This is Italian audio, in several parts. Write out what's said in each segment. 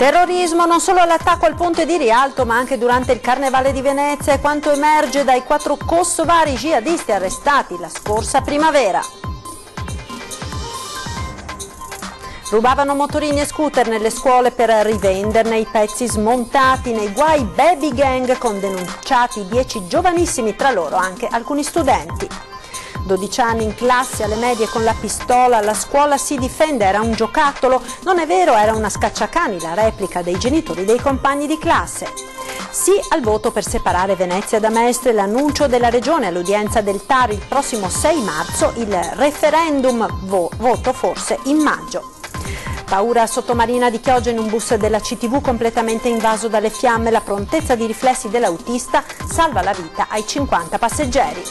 Terrorismo non solo all'attacco al ponte di Rialto, ma anche durante il Carnevale di Venezia, e quanto emerge dai 4 kosovari jihadisti arrestati la scorsa primavera. Rubavano motorini e scooter nelle scuole per rivenderne i pezzi smontati. Nei guai baby gang, con denunciati 10 giovanissimi, tra loro anche alcuni studenti. 12 anni in classe alle medie con la pistola, la scuola si difende, era un giocattolo, non è vero, era una scacciacani, la replica dei genitori dei compagni di classe. Sì al voto per separare Venezia da Mestre, l'annuncio della Regione all'udienza del TAR il prossimo 6 marzo, il referendum voto forse in maggio. Paura sottomarina di Chioggia in un bus della CTV completamente invaso dalle fiamme, la prontezza di riflessi dell'autista salva la vita ai 50 passeggeri.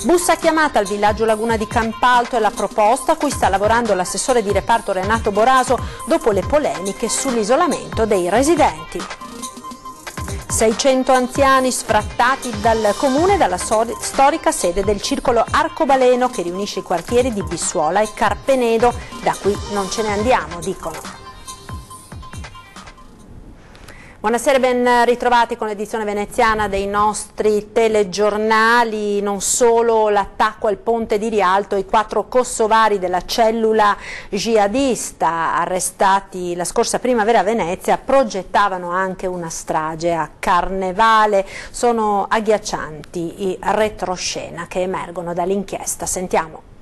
Bussa chiamata al villaggio Laguna di Campalto è la proposta a cui sta lavorando l'assessore di reparto Renato Boraso dopo le polemiche sull'isolamento dei residenti. 600 anziani sfrattati dal comune dalla storica sede del circolo Arcobaleno che riunisce i quartieri di Bissuola e Carpenedo. Da qui non ce ne andiamo, dicono. Buonasera, ben ritrovati con l'edizione veneziana dei nostri telegiornali. Non solo l'attacco al ponte di Rialto, i 4 kosovari della cellula jihadista arrestati la scorsa primavera a Venezia progettavano anche una strage a Carnevale. Sono agghiaccianti i retroscena che emergono dall'inchiesta. Sentiamo.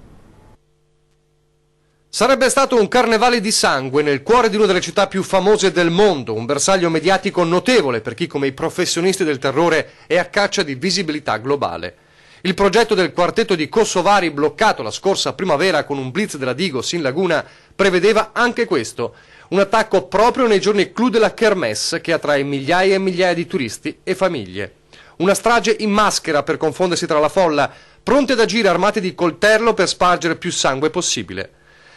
Sarebbe stato un carnevale di sangue nel cuore di una delle città più famose del mondo, un bersaglio mediatico notevole per chi come i professionisti del terrore è a caccia di visibilità globale. Il progetto del quartetto di kosovari bloccato la scorsa primavera con un blitz della Digos in Laguna prevedeva anche questo, un attacco proprio nei giorni clou della Kermesse che attrae migliaia e migliaia di turisti e famiglie. Una strage in maschera per confondersi tra la folla, pronti ad agire armati di coltello per spargere più sangue possibile.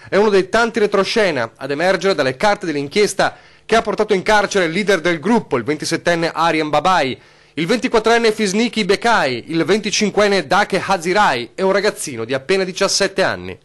È uno dei tanti retroscena ad emergere dalle carte dell'inchiesta che ha portato in carcere il leader del gruppo, il 27enne Aryan Babai, il 24enne Fisniki Bekai, il 25enne Dake Hazirai e un ragazzino di appena 17 anni.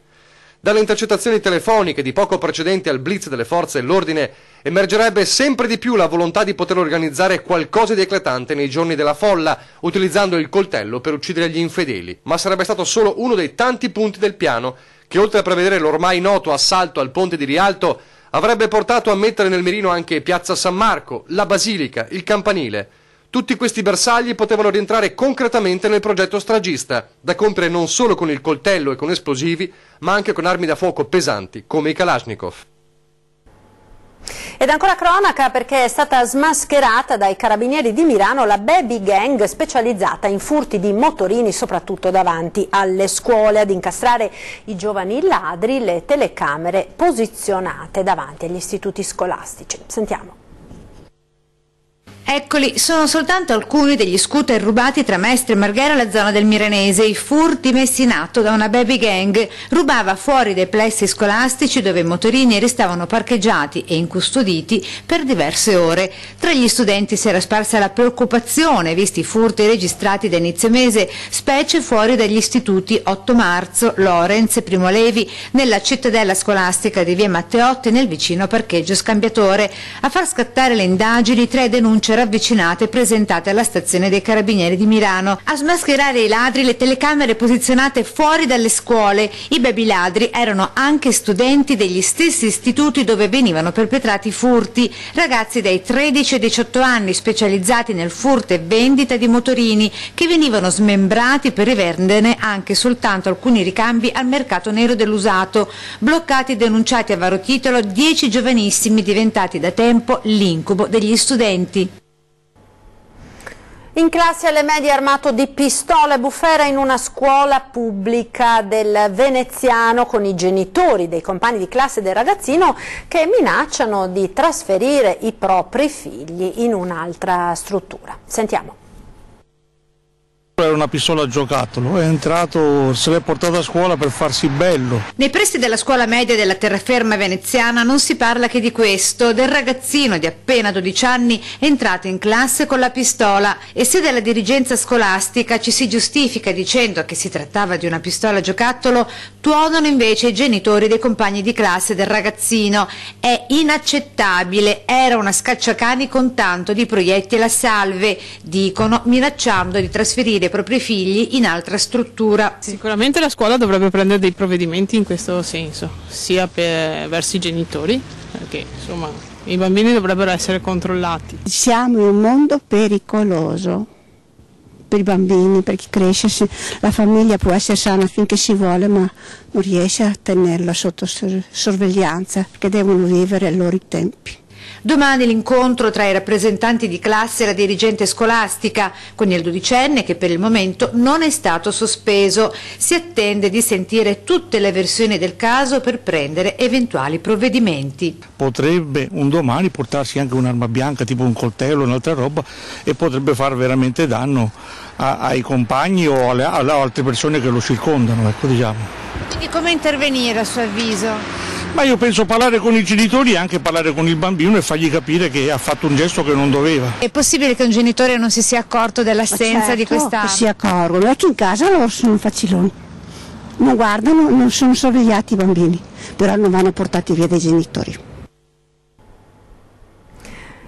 Dalle intercettazioni telefoniche di poco precedenti al blitz delle forze dell'ordine emergerebbe sempre di più la volontà di poter organizzare qualcosa di eclatante nei giorni della folla, utilizzando il coltello per uccidere gli infedeli. Ma sarebbe stato solo uno dei tanti punti del piano che, oltre a prevedere l'ormai noto assalto al ponte di Rialto, avrebbe portato a mettere nel mirino anche Piazza San Marco, la Basilica, il Campanile. Tutti questi bersagli potevano rientrare concretamente nel progetto stragista, da compiere non solo con il coltello e con esplosivi, ma anche con armi da fuoco pesanti, come i Kalashnikov. Ed ancora cronaca perché è stata smascherata dai carabinieri di Milano la baby gang specializzata in furti di motorini soprattutto davanti alle scuole. Ad incastrare i giovani ladri le telecamere posizionate davanti agli istituti scolastici. Sentiamo. Eccoli, sono soltanto alcuni degli scooter rubati tra Mestre e Marghera alla zona del Miranese. I furti messi in atto da una baby gang rubava fuori dai plessi scolastici dove i motorini restavano parcheggiati e incustoditi per diverse ore. Tra gli studenti si era sparsa la preoccupazione visti i furti registrati da inizio mese, specie fuori dagli istituti 8 Marzo, Lorenz e Primo Levi, nella cittadella scolastica di via Matteotti nel vicino parcheggio Scambiatore. A far scattare le indagini 3 denunce ravvicinate presentate alla stazione dei Carabinieri di Milano. A smascherare i ladri le telecamere posizionate fuori dalle scuole. I baby ladri erano anche studenti degli stessi istituti dove venivano perpetrati i furti, ragazzi dai 13 ai 18 anni specializzati nel furto e vendita di motorini che venivano smembrati per rivenderne anche soltanto alcuni ricambi al mercato nero dell'usato. Bloccati e denunciati a vario titolo 10 giovanissimi diventati da tempo l'incubo degli studenti. In classe alle medie armato di pistola e bufera in una scuola pubblica del Veneziano con i genitori dei compagni di classe del ragazzino che minacciano di trasferire i propri figli in un'altra struttura. Sentiamo. Era una pistola a giocattolo, è entrato, se l'è portato a scuola per farsi bello. Nei pressi della scuola media della terraferma veneziana non si parla che di questo, del ragazzino di appena 12 anni entrato in classe con la pistola, e se dalla dirigenza scolastica ci si giustifica dicendo che si trattava di una pistola a giocattolo, tuonano invece i genitori dei compagni di classe del ragazzino. È inaccettabile, era una scacciacani con tanto di proiettili a salve, dicono, minacciando di trasferire i propri figli in altra struttura. Sicuramente la scuola dovrebbe prendere dei provvedimenti in questo senso, sia verso i genitori, perché insomma i bambini dovrebbero essere controllati. Siamo in un mondo pericoloso per i bambini, per chi cresce. La famiglia può essere sana finché si vuole, ma non riesce a tenerla sotto sorveglianza, perché devono vivere ai loro tempi. Domani l'incontro tra i rappresentanti di classe e la dirigente scolastica, con il dodicenne che per il momento non è stato sospeso. Si attende di sentire tutte le versioni del caso per prendere eventuali provvedimenti. Potrebbe un domani portarsi anche un'arma bianca, tipo un coltello o un'altra roba, e potrebbe far veramente danno ai compagni o alle altre persone che lo circondano, ecco, diciamo. Quindi come intervenire a suo avviso? Ma io penso parlare con i genitori e anche parlare con il bambino e fargli capire che ha fatto un gesto che non doveva. È possibile che un genitore non si sia accorto dell'assenza di questa... Si accorgono, è che in casa loro sono faciloni, non guardano, non sono sorvegliati i bambini, però non vanno portati via dai genitori.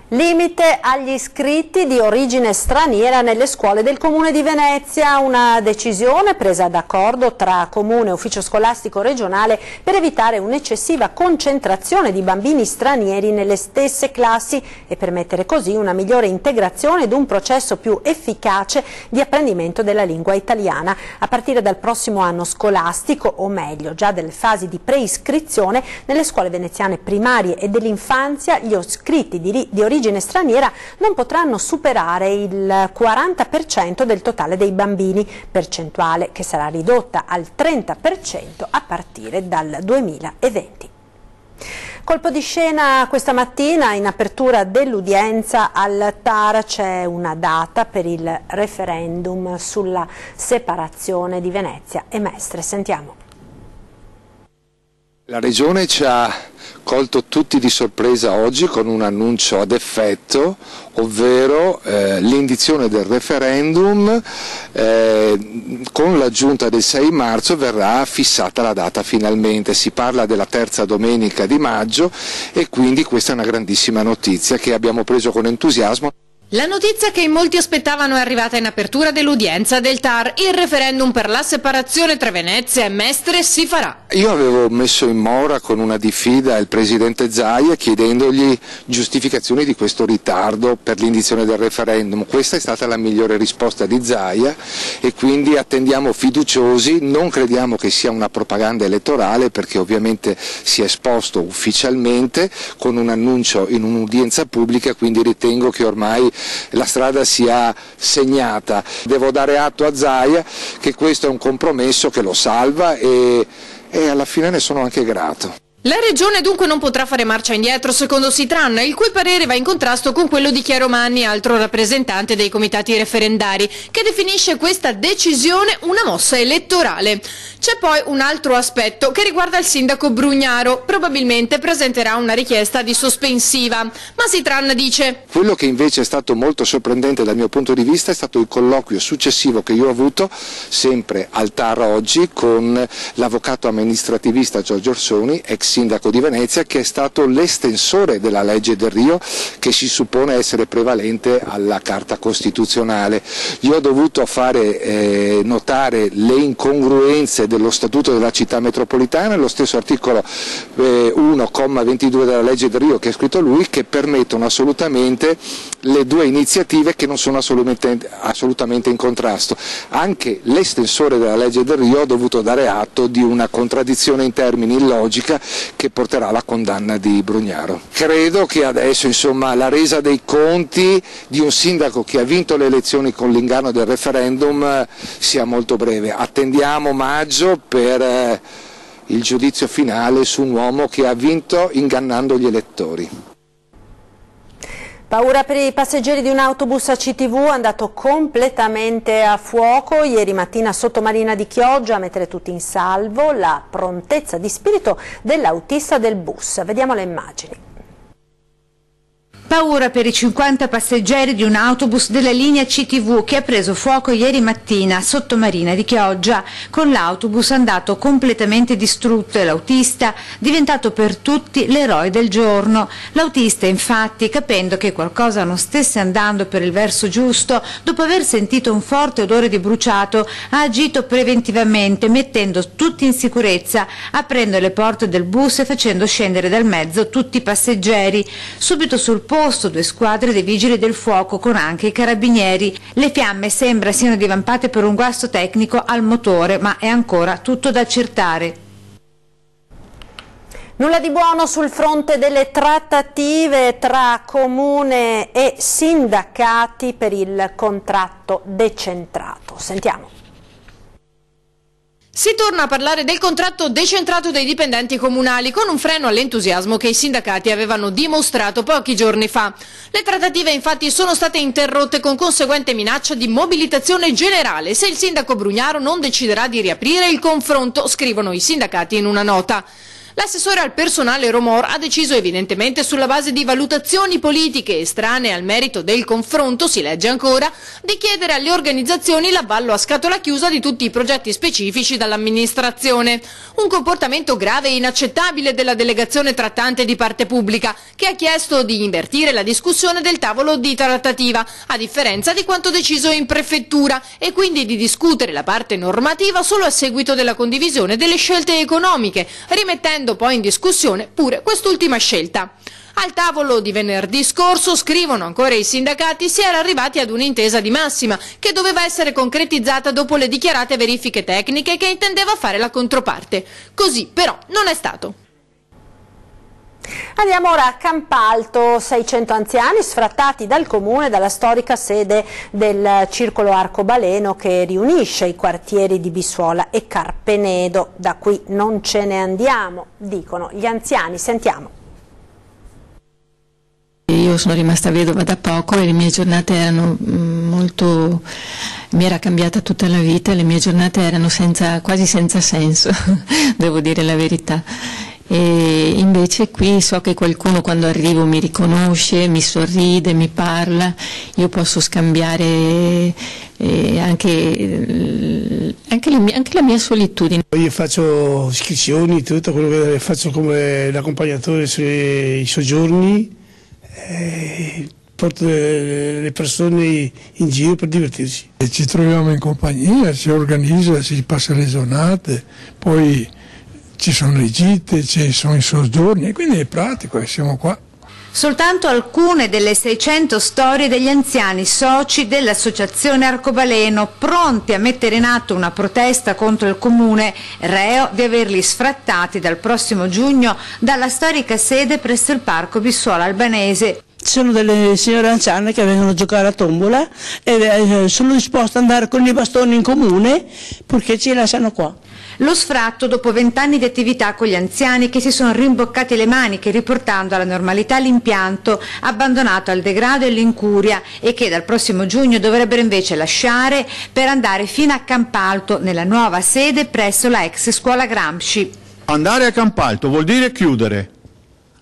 Limite agli iscritti di origine straniera nelle scuole del Comune di Venezia, una decisione presa d'accordo tra Comune e Ufficio Scolastico Regionale per evitare un'eccessiva concentrazione di bambini stranieri nelle stesse classi e permettere così una migliore integrazione ed un processo più efficace di apprendimento della lingua italiana. A partire dal prossimo anno scolastico, o meglio già delle fasi di preiscrizione, nelle scuole veneziane primarie e dell'infanzia gli iscritti di origine straniera non potranno superare il 40% del totale dei bambini, percentuale che sarà ridotta al 30% a partire dal 2020. Colpo di scena questa mattina in apertura dell'udienza al TAR, c'è una data per il referendum sulla separazione di Venezia e Mestre. Sentiamo. La Regione ci ha colto tutti di sorpresa oggi con un annuncio ad effetto, ovvero l'indizione del referendum. Con l'aggiunta del 6 marzo verrà fissata la data finalmente, si parla della terza domenica di maggio e quindi questa è una grandissima notizia che abbiamo preso con entusiasmo. La notizia che in molti aspettavano è arrivata in apertura dell'udienza del TAR. Il referendum per la separazione tra Venezia e Mestre si farà. Io avevo messo in mora con una diffida il presidente Zaia chiedendogli giustificazioni di questo ritardo per l'indizione del referendum. Questa è stata la migliore risposta di Zaia e quindi attendiamo fiduciosi, non crediamo che sia una propaganda elettorale perché ovviamente si è esposto ufficialmente con un annuncio in un'udienza pubblica, quindi ritengo che ormai la strada sia segnata. Devo dare atto a Zaia che questo è un compromesso che lo salva e alla fine ne sono anche grato. La Regione dunque non potrà fare marcia indietro secondo Sitran, il cui parere va in contrasto con quello di Chiaro Manni, altro rappresentante dei comitati referendari, che definisce questa decisione una mossa elettorale. C'è poi un altro aspetto che riguarda il sindaco Brugnaro, probabilmente presenterà una richiesta di sospensiva, ma Sitran dice: quello che invece è stato molto sorprendente dal mio punto di vista è stato il colloquio successivo che io ho avuto, sempre al TAR oggi, con l'avvocato amministrativista Giorgio Orsoni, ex sindaco di Venezia, che è stato l'estensore della legge Del Rio che si suppone essere prevalente alla Carta Costituzionale. Io ho dovuto fare notare le incongruenze dello Statuto della Città Metropolitana, lo stesso articolo 1,22 della legge Del Rio che ha scritto lui, che permettono assolutamente le due iniziative che non sono assolutamente in contrasto. Anche l'estensore della legge Del Rio ha dovuto dare atto di una contraddizione in termini illogica che porterà alla condanna di Brugnaro. Credo che adesso la resa dei conti di un sindaco che ha vinto le elezioni con l'inganno del referendum sia molto breve. Attendiamo maggio per il giudizio finale su un uomo che ha vinto ingannando gli elettori. Paura per i passeggeri di un autobus a CTV andato completamente a fuoco ieri mattina a Sottomarina di Chioggia. A mettere tutti in salvo la prontezza di spirito dell'autista del bus. Vediamo le immagini. Paura per i 50 passeggeri di un autobus della linea CTV che ha preso fuoco ieri mattina a Sottomarina di Chioggia, con l'autobus andato completamente distrutto e l'autista diventato per tutti l'eroe del giorno. L'autista infatti, capendo che qualcosa non stesse andando per il verso giusto, dopo aver sentito un forte odore di bruciato, ha agito preventivamente mettendo tutti in sicurezza, aprendo le porte del bus e facendo scendere dal mezzo tutti i passeggeri. Subito sul posto 2 squadre dei vigili del fuoco con anche i carabinieri. Le fiamme sembra siano divampate per un guasto tecnico al motore, ma è ancora tutto da accertare. Nulla di buono sul fronte delle trattative tra comune e sindacati per il contratto decentrato. Sentiamo. Si torna a parlare del contratto decentrato dei dipendenti comunali, con un freno all'entusiasmo che i sindacati avevano dimostrato pochi giorni fa. Le trattative infatti sono state interrotte con conseguente minaccia di mobilitazione generale se il sindaco Brugnaro non deciderà di riaprire il confronto, scrivono i sindacati in una nota. L'assessore al personale Romor ha deciso evidentemente sulla base di valutazioni politiche estranee al merito del confronto, si legge ancora, di chiedere alle organizzazioni l'avallo a scatola chiusa di tutti i progetti specifici dall'amministrazione. Un comportamento grave e inaccettabile della delegazione trattante di parte pubblica, che ha chiesto di invertire la discussione del tavolo di trattativa, a differenza di quanto deciso in prefettura, e quindi di discutere la parte normativa solo a seguito della condivisione delle scelte economiche, rimettendo poi in discussione pure quest'ultima scelta. Al tavolo di venerdì scorso, scrivono ancora i sindacati, si era arrivati ad un'intesa di massima che doveva essere concretizzata dopo le dichiarate verifiche tecniche che intendeva fare la controparte. Così però non è stato. Andiamo ora a Campalto, 600 anziani sfrattati dal comune dalla storica sede del Circolo Arcobaleno che riunisce i quartieri di Bissuola e Carpenedo. Da qui non ce ne andiamo, dicono gli anziani. Sentiamo. Io sono rimasta vedova da poco e le mie giornate erano molto... mi era cambiata tutta la vita, le mie giornate erano quasi senza senso, devo dire la verità. E invece qui so che qualcuno quando arrivo mi riconosce, mi sorride, mi parla, io posso scambiare anche la mia solitudine. Io faccio iscrizioni, tutto quello che faccio come l'accompagnatore sui soggiorni, porto le persone in giro per divertirsi. Ci troviamo in compagnia, si organizza, si passa le giornate, poi ci sono le gite, ci sono i soggiorni, e quindi è pratico e siamo qua. Soltanto alcune delle 600 storie degli anziani soci dell'Associazione Arcobaleno, pronti a mettere in atto una protesta contro il comune, reo di averli sfrattati dal prossimo giugno dalla storica sede presso il parco Bissuola Albanese. Ci sono delle signore anziane che vengono a giocare a tombola e sono disposte ad andare con i bastoni in comune perché ci lasciano qua. Lo sfratto dopo 20 anni di attività con gli anziani che si sono rimboccati le maniche riportando alla normalità l'impianto abbandonato al degrado e all'incuria e che dal prossimo giugno dovrebbero invece lasciare per andare fino a Campalto nella nuova sede presso la ex scuola Gramsci. Andare a Campalto vuol dire chiudere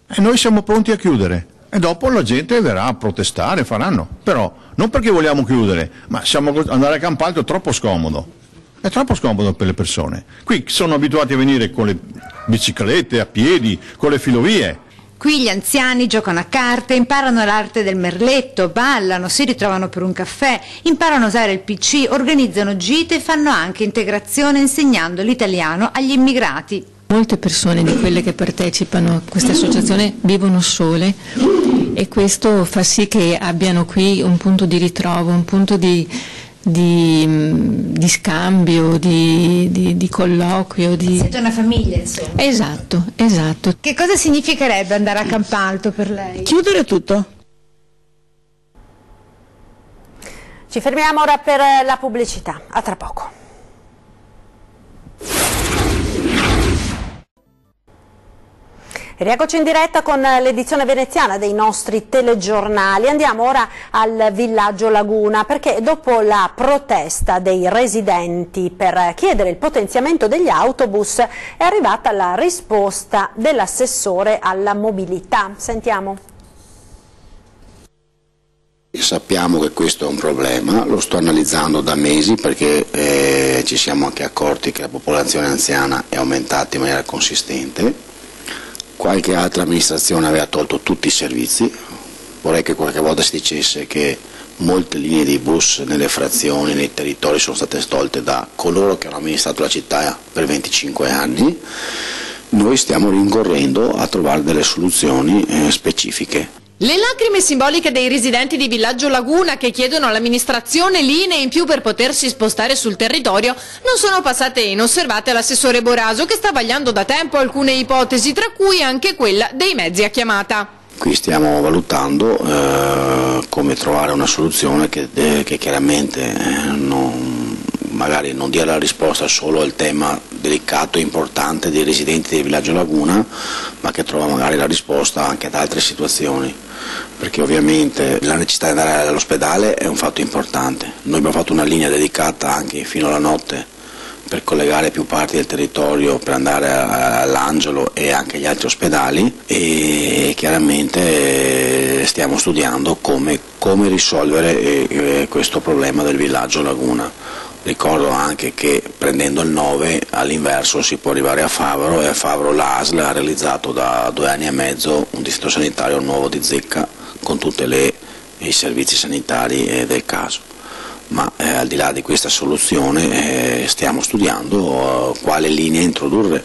e noi siamo pronti a chiudere. E dopo la gente verrà a protestare, faranno, però non perché vogliamo chiudere, ma andare a Campalto è troppo scomodo. È troppo scomodo per le persone. Qui sono abituati a venire con le biciclette, a piedi, con le filovie. Qui gli anziani giocano a carte, imparano l'arte del merletto, ballano, si ritrovano per un caffè, imparano a usare il PC, organizzano gite e fanno anche integrazione insegnando l'italiano agli immigrati. Molte persone di quelle che partecipano a questa associazione vivono sole e questo fa sì che abbiano qui un punto di ritrovo, un punto di scambio, di colloquio. Siete una famiglia, insomma. Esatto, esatto. Che cosa significherebbe andare a Campalto per lei? Chiudere tutto. Ci fermiamo ora per la pubblicità. A tra poco. Rieccoci in diretta con l'edizione veneziana dei nostri telegiornali. Andiamo ora al villaggio Laguna, perché dopo la protesta dei residenti per chiedere il potenziamento degli autobus è arrivata la risposta dell'assessore alla mobilità. Sentiamo. Sappiamo che questo è un problema, lo sto analizzando da mesi perché ci siamo anche accorti che la popolazione anziana è aumentata in maniera consistente. Qualche altra amministrazione aveva tolto tutti i servizi, vorrei che qualche volta si dicesse che molte linee di bus nelle frazioni, nei territori sono state tolte da coloro che hanno amministrato la città per 25 anni. Noi stiamo rincorrendo a trovare delle soluzioni specifiche. Le lacrime simboliche dei residenti di Villaggio Laguna che chiedono all'amministrazione linee in più per potersi spostare sul territorio non sono passate inosservate all'assessore Boraso, che sta vagliando da tempo alcune ipotesi, tra cui anche quella dei mezzi a chiamata. Qui stiamo valutando come trovare una soluzione che chiaramente magari non dia la risposta solo al tema delicato e importante dei residenti del Villaggio Laguna, ma che trova magari la risposta anche ad altre situazioni, perché ovviamente la necessità di andare all'ospedale è un fatto importante. Noi abbiamo fatto una linea dedicata anche fino alla notte per collegare più parti del territorio per andare all'Angelo e anche agli altri ospedali, e chiaramente stiamo studiando come risolvere questo problema del Villaggio Laguna. Ricordo anche che prendendo il 9 all'inverso si può arrivare a Favaro, e a Favaro l'ASL ha realizzato da 2 anni e mezzo un distretto sanitario nuovo di zecca con tutti i servizi sanitari del caso. Ma al di là di questa soluzione stiamo studiando quale linea introdurre,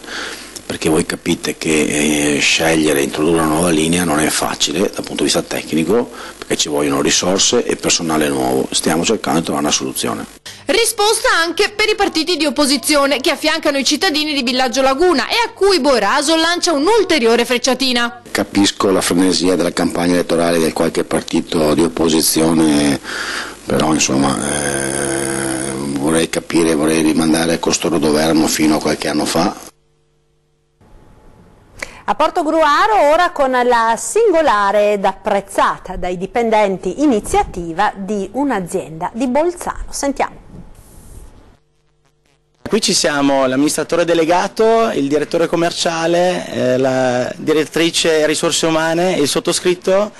perché voi capite che scegliere e introdurre una nuova linea non è facile dal punto di vista tecnico, perché ci vogliono risorse e personale nuovo. Stiamo cercando di trovare una soluzione. Risposta anche per i partiti di opposizione che affiancano i cittadini di Villaggio Laguna e a cui Boraso lancia un'ulteriore frecciatina. Capisco la frenesia della campagna elettorale di qualche partito di opposizione, però insomma vorrei rimandare costoro dove erano fino a qualche anno fa. A Portogruaro ora con la singolare ed apprezzata dai dipendenti iniziativa di un'azienda di Bolzano. Sentiamo. Qui ci siamo l'amministratore delegato, il direttore commerciale, la direttrice risorse umane e il sottoscritto.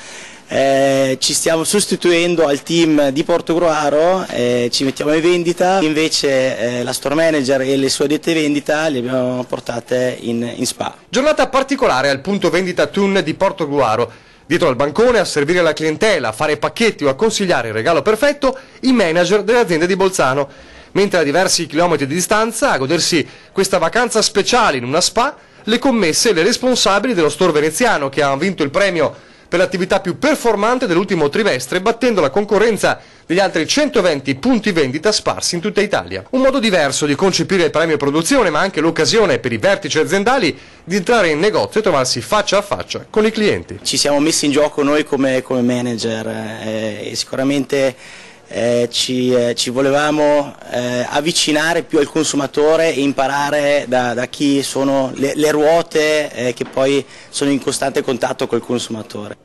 Ci stiamo sostituendo al team di Portogruaro, ci mettiamo in vendita, invece la store manager e le sue addette vendita le abbiamo portate in spa. Giornata particolare al punto vendita Thun di Portogruaro. Dietro al bancone a servire la clientela, a fare pacchetti o a consigliare il regalo perfetto, i manager delle aziende di Bolzano. Mentre a diversi chilometri di distanza, a godersi questa vacanza speciale in una spa, le commesse e le responsabili dello store veneziano, che ha vinto il premio per l'attività più performante dell'ultimo trimestre, battendo la concorrenza degli altri 120 punti vendita sparsi in tutta Italia. Un modo diverso di concepire il premio produzione, ma anche l'occasione per i vertici aziendali di entrare in negozio e trovarsi faccia a faccia con i clienti. Ci siamo messi in gioco noi come manager e sicuramente ci volevamo avvicinare più al consumatore e imparare da chi sono le ruote che poi sono in costante contatto col consumatore.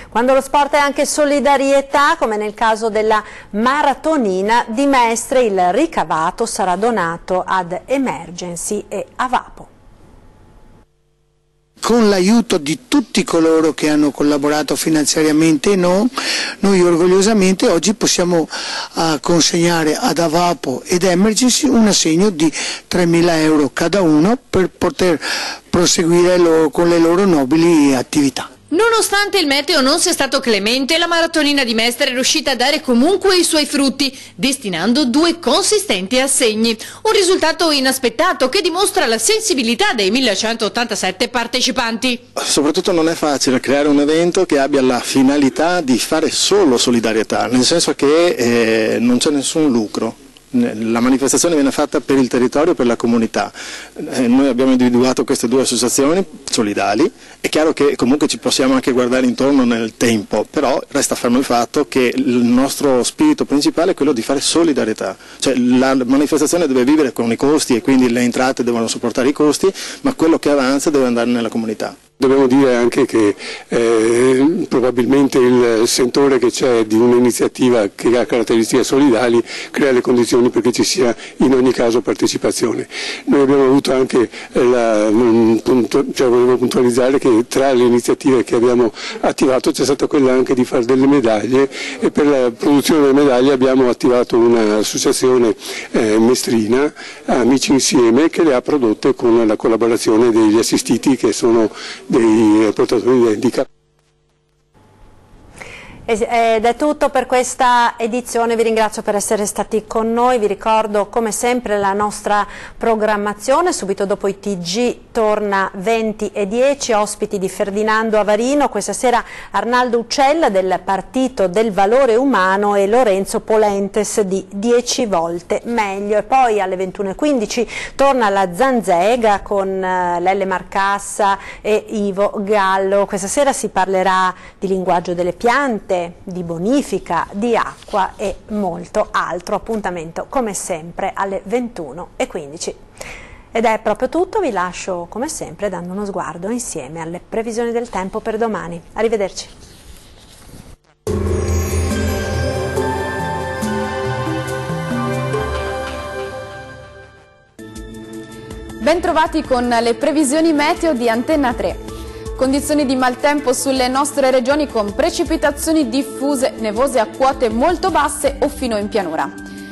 Quando lo sport è anche solidarietà, come nel caso della maratonina di Mestre, il ricavato sarà donato ad Emergency e Avapo. Con l'aiuto di tutti coloro che hanno collaborato finanziariamente, noi orgogliosamente oggi possiamo consegnare ad Avapo ed Emergency un assegno di 3.000 euro cada uno per poter proseguire con le loro nobili attività. Nonostante il meteo non sia stato clemente, la maratonina di Mestre è riuscita a dare comunque i suoi frutti, destinando 2 consistenti assegni. Un risultato inaspettato che dimostra la sensibilità dei 1187 partecipanti. Soprattutto non è facile creare un evento che abbia la finalità di fare solo solidarietà, nel senso che non c'è nessun lucro. La manifestazione viene fatta per il territorio, per la comunità. Noi abbiamo individuato queste due associazioni solidali. È chiaro che comunque ci possiamo anche guardare intorno nel tempo, però resta fermo il fatto che il nostro spirito principale è quello di fare solidarietà. Cioè la manifestazione deve vivere con i costi e quindi le entrate devono sopportare i costi, ma quello che avanza deve andare nella comunità. Dobbiamo dire anche che probabilmente il sentore che c'è di un'iniziativa che ha caratteristiche solidali crea le condizioni perché ci sia in ogni caso partecipazione. Noi abbiamo avuto anche, volevo puntualizzare che tra le iniziative che abbiamo attivato c'è stata quella anche di fare delle medaglie, e per la produzione delle medaglie abbiamo attivato un'associazione mestrina, Amici Insieme, che le ha prodotte con la collaborazione degli assistiti che sono dei portatori di handicap. Ed è tutto per questa edizione, vi ringrazio per essere stati con noi, vi ricordo come sempre la nostra programmazione, subito dopo i TG torna 20:10, ospiti di Ferdinando Avarino, questa sera Arnaldo Uccella del Partito del Valore Umano e Lorenzo Polentes di 10 volte meglio, e poi alle 21:15 torna la Zanzega con Lelle Marcassa e Ivo Gallo. Questa sera si parlerà di linguaggio delle piante, di bonifica, di acqua e molto altro. Appuntamento come sempre alle 21:15. Ed è proprio tutto, vi lascio come sempre dando uno sguardo insieme alle previsioni del tempo per domani. Arrivederci. Bentrovati con le previsioni meteo di Antenna 3. Condizioni di maltempo sulle nostre regioni con precipitazioni diffuse, nevose a quote molto basse o fino in pianura.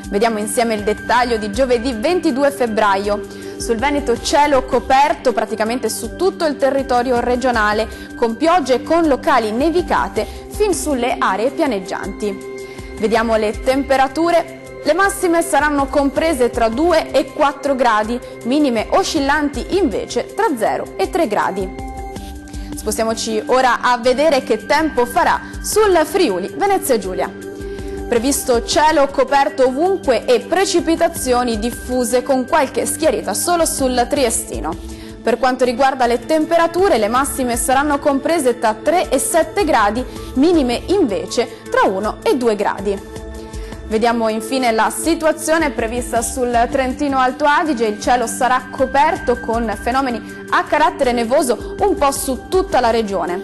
Vediamo insieme il dettaglio di giovedì 22 febbraio. Sul Veneto cielo coperto praticamente su tutto il territorio regionale, con piogge e con locali nevicate fin sulle aree pianeggianti. Vediamo le temperature. Le massime saranno comprese tra 2 e 4 gradi, minime oscillanti invece tra 0 e 3 gradi. Spostiamoci ora a vedere che tempo farà sul Friuli, Venezia Giulia. Previsto cielo coperto ovunque e precipitazioni diffuse con qualche schiarita solo sul Triestino. Per quanto riguarda le temperature, le massime saranno comprese tra 3 e 7 gradi, minime invece tra 1 e 2 gradi. Vediamo infine la situazione prevista sul Trentino Alto Adige. Il cielo sarà coperto con fenomeni a carattere nevoso un po' su tutta la regione.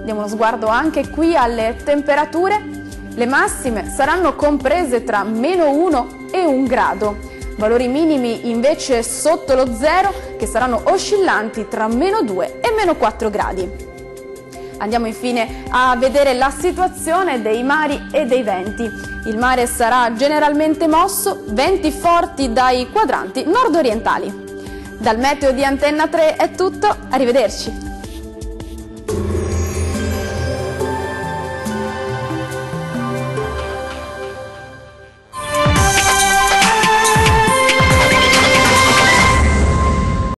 Diamo uno sguardo anche qui alle temperature. Le massime saranno comprese tra -1 e 1 grado. Valori minimi invece sotto lo zero che saranno oscillanti tra -2 e -4 gradi. Andiamo infine a vedere la situazione dei mari e dei venti. Il mare sarà generalmente mosso, venti forti dai quadranti nord-orientali. Dal meteo di Antenna 3 è tutto, arrivederci.